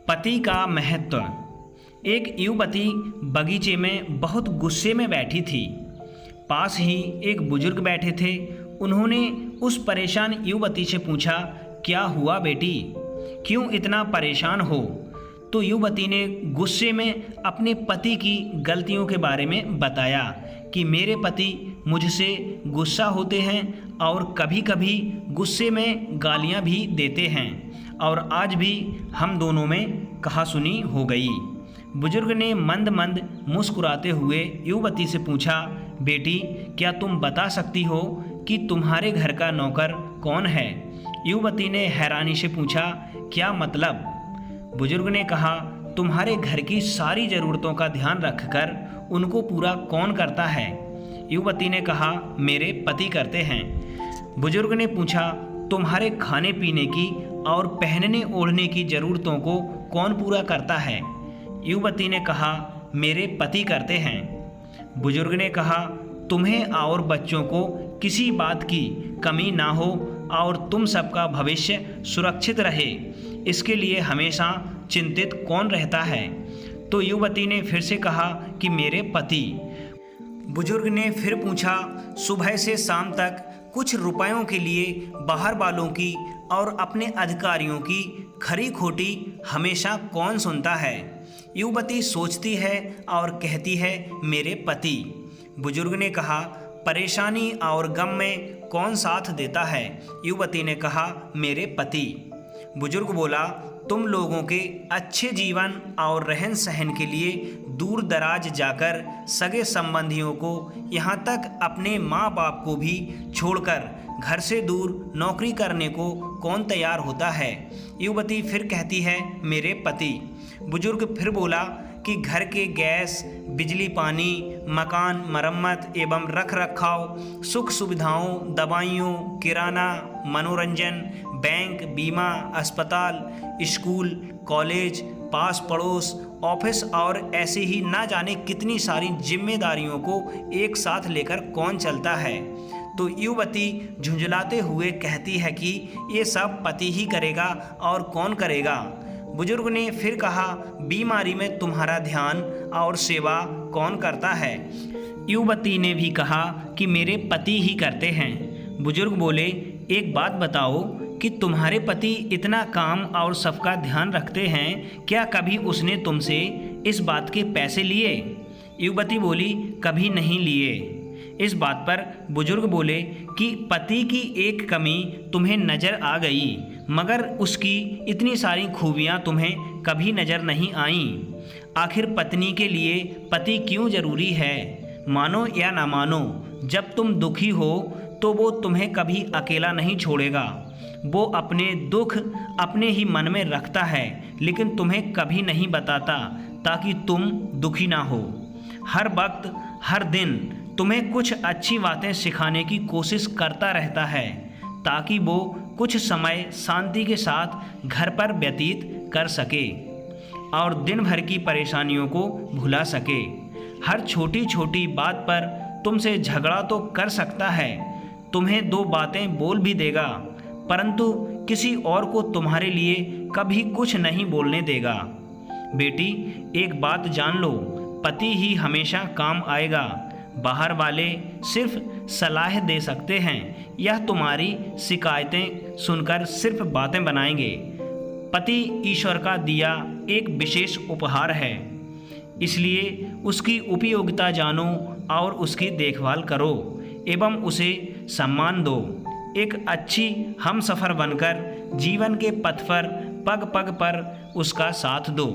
पति का महत्व। एक युवती बगीचे में बहुत गुस्से में बैठी थी। पास ही एक बुजुर्ग बैठे थे। उन्होंने उस परेशान युवती से पूछा, क्या हुआ बेटी, क्यों इतना परेशान हो? तो युवती ने गुस्से में अपने पति की गलतियों के बारे में बताया कि मेरे पति मुझसे गुस्सा होते हैं और कभी कभी गुस्से में गालियां भी देते हैं और आज भी हम दोनों में कहासुनी हो गई। बुजुर्ग ने मंद मंद मुस्कुराते हुए युवती से पूछा, बेटी क्या तुम बता सकती हो कि तुम्हारे घर का नौकर कौन है? युवती ने हैरानी से पूछा, क्या मतलब? बुजुर्ग ने कहा, तुम्हारे घर की सारी ज़रूरतों का ध्यान रखकर उनको पूरा कौन करता है? युवती ने कहा, मेरे पति करते हैं। बुजुर्ग ने पूछा, तुम्हारे खाने पीने की और पहनने ओढ़ने की ज़रूरतों को कौन पूरा करता है? युवती ने कहा, मेरे पति करते हैं। बुजुर्ग ने कहा, तुम्हें और बच्चों को किसी बात की कमी ना हो और तुम सबका भविष्य सुरक्षित रहे, इसके लिए हमेशा चिंतित कौन रहता है? तो युवती ने फिर से कहा कि मेरे पति। बुजुर्ग ने फिर पूछा, सुबह से शाम तक कुछ रुपयों के लिए बाहर वालों की और अपने अधिकारियों की खरी खोटी हमेशा कौन सुनता है? युवती सोचती है और कहती है, मेरे पति। बुजुर्ग ने कहा, परेशानी और गम में कौन साथ देता है? युवती ने कहा, मेरे पति। बुजुर्ग बोला, तुम लोगों के अच्छे जीवन और रहन सहन के लिए दूर दराज जाकर सगे संबंधियों को, यहाँ तक अपने माँ बाप को भी छोड़कर घर से दूर नौकरी करने को कौन तैयार होता है? युवती फिर कहती है, मेरे पति। बुजुर्ग फिर बोला कि घर के गैस, बिजली, पानी, मकान मरम्मत एवं रख रखाव, सुख सुविधाओं, दवाइयों, किराना, मनोरंजन, बैंक, बीमा, अस्पताल, स्कूल, कॉलेज, पास पड़ोस, ऑफिस और ऐसे ही ना जाने कितनी सारी जिम्मेदारियों को एक साथ लेकर कौन चलता है? तो युवती झुंझलाते हुए कहती है कि ये सब पति ही करेगा और कौन करेगा? बुजुर्ग ने फिर कहा, बीमारी में तुम्हारा ध्यान और सेवा कौन करता है? युवती ने भी कहा कि मेरे पति ही करते हैं। बुजुर्ग बोले, एक बात बताओ कि तुम्हारे पति इतना काम और सबका ध्यान रखते हैं, क्या कभी उसने तुमसे इस बात के पैसे लिए? युवती बोली, कभी नहीं लिए। इस बात पर बुजुर्ग बोले कि पति की एक कमी तुम्हें नज़र आ गई, मगर उसकी इतनी सारी खूबियाँ तुम्हें कभी नज़र नहीं आईं। आखिर पत्नी के लिए पति क्यों ज़रूरी है? मानो या ना मानो, जब तुम दुखी हो तो वो तुम्हें कभी अकेला नहीं छोड़ेगा। वो अपने दुख अपने ही मन में रखता है, लेकिन तुम्हें कभी नहीं बताता ताकि तुम दुखी ना हो। हर वक्त हर दिन तुम्हें कुछ अच्छी बातें सिखाने की कोशिश करता रहता है ताकि वो कुछ समय शांति के साथ घर पर व्यतीत कर सके और दिन भर की परेशानियों को भुला सके। हर छोटी छोटी बात पर तुमसे झगड़ा तो कर सकता है, तुम्हें दो बातें बोल भी देगा, परंतु किसी और को तुम्हारे लिए कभी कुछ नहीं बोलने देगा। बेटी एक बात जान लो, पति ही हमेशा काम आएगा। बाहर वाले सिर्फ सलाह दे सकते हैं, यह तुम्हारी शिकायतें सुनकर सिर्फ बातें बनाएंगे। पति ईश्वर का दिया एक विशेष उपहार है, इसलिए उसकी उपयोगिता जानो और उसकी देखभाल करो एवं उसे सम्मान दो। एक अच्छी हमसफ़र बनकर जीवन के पथ पर पग पग पर उसका साथ दो।